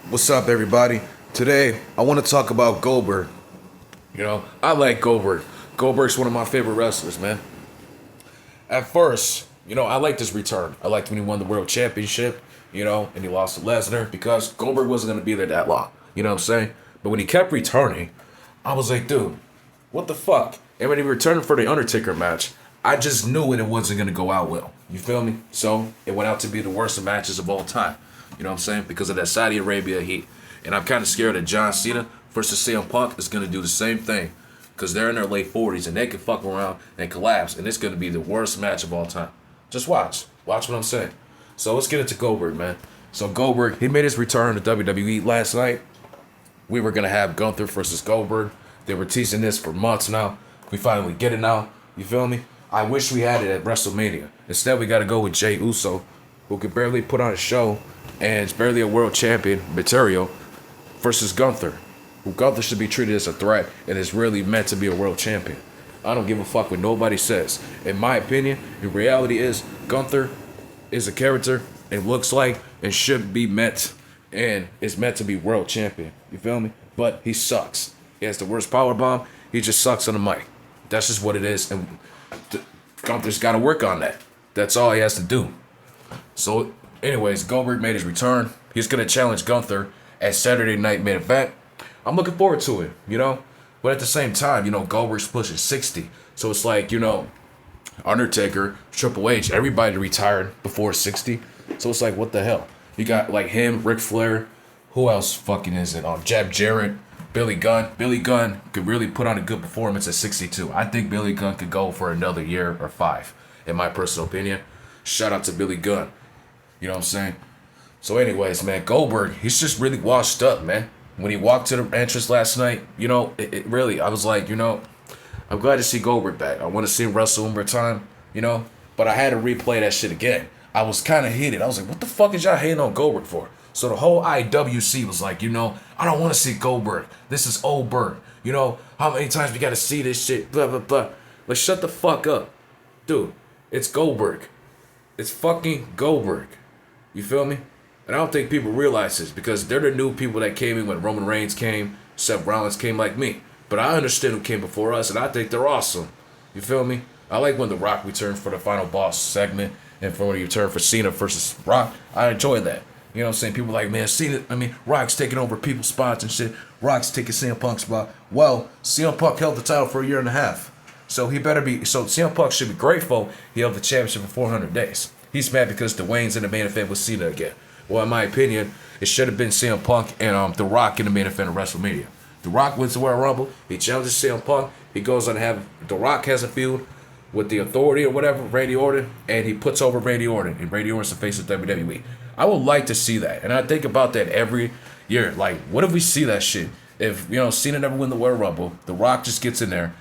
What's up, everybody? Today, I want to talk about Goldberg. I like Goldberg. Goldberg's one of my favorite wrestlers, man. At first, I liked his return. I liked when he won the World Championship, and he lost to Lesnar because Goldberg wasn't going to be there that long. You know what I'm saying? But when he kept returning, I was like, dude, what the fuck? And when he returned for the Undertaker match, I just knew it wasn't going to go out well. You feel me? So, it went out to be the worst of matches of all time. You know what I'm saying? Because of that Saudi Arabia heat. And I'm kind of scared that John Cena versus CM Punk is going to do the same thing. Because they're in their late 40s and they can fuck around and collapse. And it's going to be the worst match of all time. Just watch. Watch what I'm saying. So let's get into Goldberg, man. So Goldberg, he made his return to WWE last night. We were going to have Gunther versus Goldberg. They were teasing this for months now. We finally get it now. You feel me? I wish we had it at WrestleMania. Instead, we got to go with Jey Uso, who could barely put on a show and is barely a world champion material, versus Gunther, who Gunther should be treated as a threat and is really meant to be a world champion. I don't give a fuck what nobody says. In my opinion, the reality is Gunther is a character and looks like and should be meant and is meant to be world champion. You feel me? But he sucks. He has the worst power bomb. He just sucks on the mic. That's just what it is. And Gunther's got to work on that. That's all he has to do. So, anyways, Goldberg made his return. He's going to challenge Gunther at Saturday Night Main Event. I'm looking forward to it, But at the same time, Goldberg's pushing 60. So it's like, Undertaker, Triple H, everybody retired before 60. So it's like, what the hell? You got like him, Ric Flair. Who else fucking is it? Jeff Jarrett, Billy Gunn. Billy Gunn could really put on a good performance at 62. I think Billy Gunn could go for another year or 5, in my personal opinion. Shout out to Billy Gunn. You know what I'm saying? So anyways, man, Goldberg, he's just really washed up, man. When he walked to the entrance last night, it really, I was like, I'm glad to see Goldberg back. I want to see him wrestle one more time, But I had to replay that shit again. I was kind of heated. I was like, what the fuck is y'all hating on Goldberg for? So the whole IWC was like, I don't want to see Goldberg. This is old Berg. How many times we got to see this shit? Blah, blah, blah. Like, shut the fuck up. Dude, it's Goldberg. It's fucking Goldberg. You feel me? And I don't think people realize this because they're the new people that came in when Roman Reigns came, Seth Rollins came like me. But I understand who came before us, and I think they're awesome. You feel me? I like when The Rock returned for the Final Boss segment and for when he returned for Cena versus Rock. I enjoy that. You know what I'm saying? People like, man, Rock's taking over people's spots and shit. Rock's taking CM Punk's spot. Well, CM Punk held the title for a year and a half. So CM Punk should be grateful he held the championship for 400 days. He's mad because Dwayne's in the main event with Cena again. Well, in my opinion, it should have been CM Punk and The Rock in the main event of WrestleMania. The Rock wins the Royal Rumble. He challenges CM Punk. He goes on to have The Rock has a feud with the Authority or whatever, Randy Orton, and he puts over Randy Orton. And Randy Orton's the face of WWE. I would like to see that, and I think about that every year. Like, what if we see that shit? If Cena never win the Royal Rumble, The Rock just gets in there.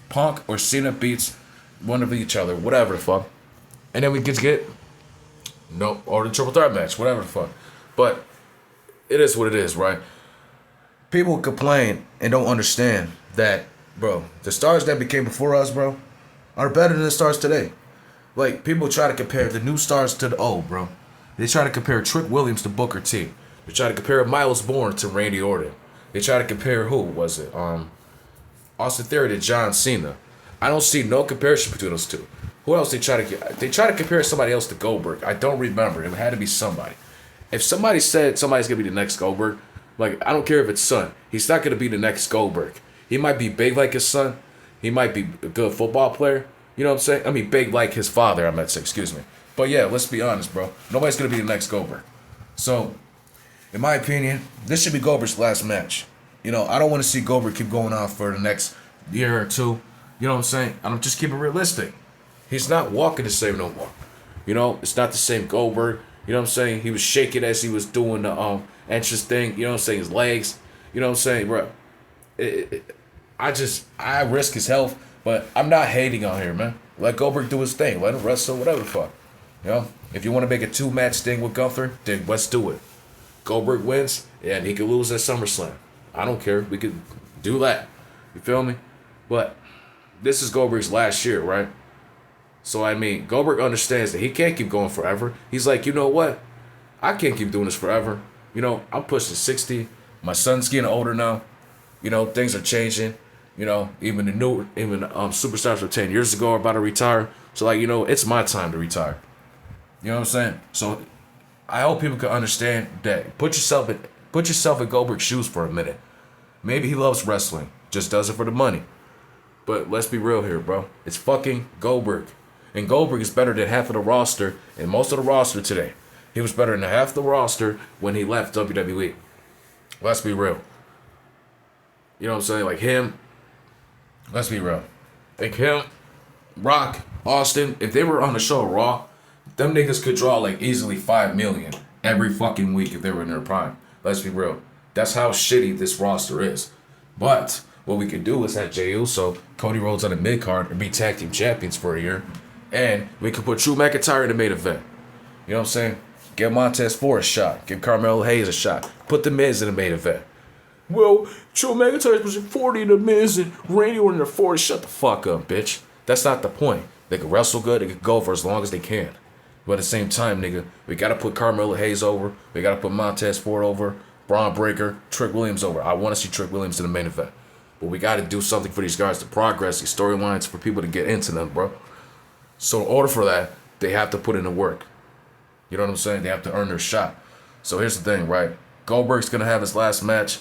Punk or Cena beats one of each other, whatever the fuck, and then we get. No, or the triple threat match, whatever the fuck. But it is what it is, right? People complain and don't understand that, bro, the stars that became before us, bro, are better than the stars today. Like, people try to compare the new stars to the old, bro. They try to compare Trick Williams to Booker T. They try to compare Miles Bourne to Randy Orton. They try to compare, who was it? Austin Theory to John Cena. I don't see no comparison between those two. Who else they try to compare somebody else to Goldberg. I don't remember. It had to be somebody. If somebody said somebody's gonna be the next Goldberg, like, I don't care if it's son. He's not gonna be the next Goldberg. He might be big like his son. He might be a good football player. You know what I'm saying? I mean, big like his father, I meant to say, excuse me. But yeah, let's be honest, bro. Nobody's gonna be the next Goldberg. So, in my opinion, this should be Goldberg's last match. I don't want to see Goldberg keep going on for the next year or two. You know what I'm saying? I'm just keeping it realistic. He's not walking the same no more. It's not the same Goldberg. You know what I'm saying? He was shaking as he was doing the entrance thing. You know what I'm saying? His legs. You know what I'm saying, bro? I risk his health, but I'm not hating on here, man. Let Goldberg do his thing. Let him wrestle, whatever the fuck. If you want to make a 2-match thing with Gunther, then let's do it. Goldberg wins, and he could lose at SummerSlam. I don't care. We could do that. You feel me? But this is Goldberg's last year, right? So, Goldberg understands that he can't keep going forever. He's like, you know what? I can't keep doing this forever. You know, I'm pushing 60. My son's getting older now. You know, things are changing. You know, even superstars from 10 years ago are about to retire. So like, you know, it's my time to retire. You know what I'm saying? So I hope people can understand that. Put yourself in Goldberg's shoes for a minute. Maybe he loves wrestling, just does it for the money. But let's be real here, bro. It's fucking Goldberg. And Goldberg is better than half of the roster and most of the roster today. He was better than half the roster when he left WWE. Let's be real. You know what I'm saying? Like him, let's be real. Like him, Rock, Austin, if they were on the show Raw, them niggas could draw like easily 5 million every fucking week if they were in their prime. Let's be real. That's how shitty this roster is. But what we could do is have Jey Uso, Cody Rhodes on the mid card, and be tag team champions for a year. And we could put Drew McIntyre in the main event. You know what I'm saying? Give Montez Ford a shot. Give Carmelo Hayes a shot. Put the Miz in the main event. Well, Drew McIntyre's pushing 40 in the Miz and Randy Orton in the 40. Shut the fuck up, bitch. That's not the point. They can wrestle good. They can go for as long as they can. But at the same time, nigga, we got to put Carmelo Hayes over. We got to put Montez Ford over. Braun Breaker, Trick Williams over. I want to see Trick Williams in the main event. But we got to do something for these guys to progress, these storylines, for people to get into them, bro. So in order for that, they have to put in the work. You know what I'm saying? They have to earn their shot. So here's the thing, right? Goldberg's going to have his last match.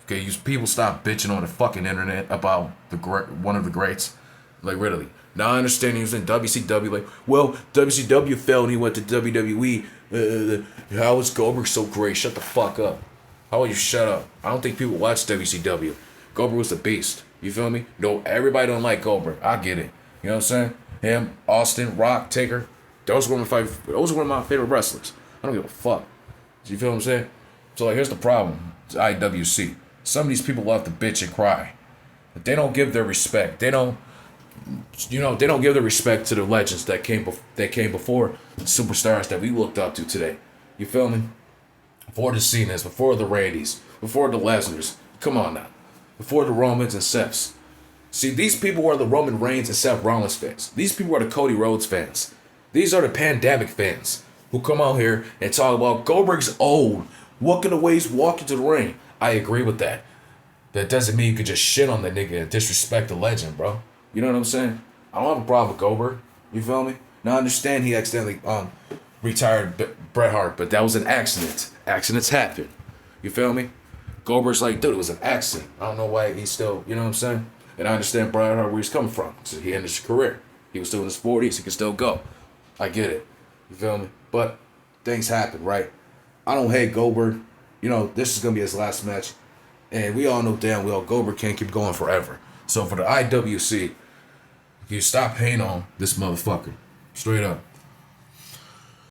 Okay, you people stop bitching on the fucking internet about one of the greats. Like, really. Now I understand he was in WCW. Like, well, WCW fell and he went to WWE. How is Goldberg so great? Shut the fuck up. How about you shut up? I don't think people watch WCW. Goldberg was a beast. You feel me? No, everybody don't like Goldberg. I get it. You know what I'm saying? Him, Austin, Rock, Taker. Those were one of my favorite wrestlers. I don't give a fuck. You feel what I'm saying? So like, here's the problem. It's IWC. Some of these people love to bitch and cry. But they don't give their respect. They don't give the respect to the legends that came before the superstars that we looked up to today. You feel me? Before the Cenas, before the Randys, before the Lesnars. Come on now. Before the Romans and Seths. See, these people are the Roman Reigns and Seth Rollins fans. These people are the Cody Rhodes fans. These are the pandemic fans who come out here and talk about Goldberg's old. What can the ways walk into the ring? I agree with that. That doesn't mean you could just shit on the nigga and disrespect the legend, bro. You know what I'm saying? I don't have a problem with Goldberg. You feel me? Now I understand he accidentally retired Bret Hart, but that was an accident. Accidents happen. You feel me? Goldberg's like, dude, it was an accident. I don't know why he's still, you know what I'm saying? And I understand Bret Hart where he's coming from. So he ended his career. He was still in his 40s. He can still go. I get it. You feel me? But things happen, right? I don't hate Goldberg. You know, this is going to be his last match. And we all know damn well Goldberg can't keep going forever. So for the IWC, you stop hating on this motherfucker. Straight up.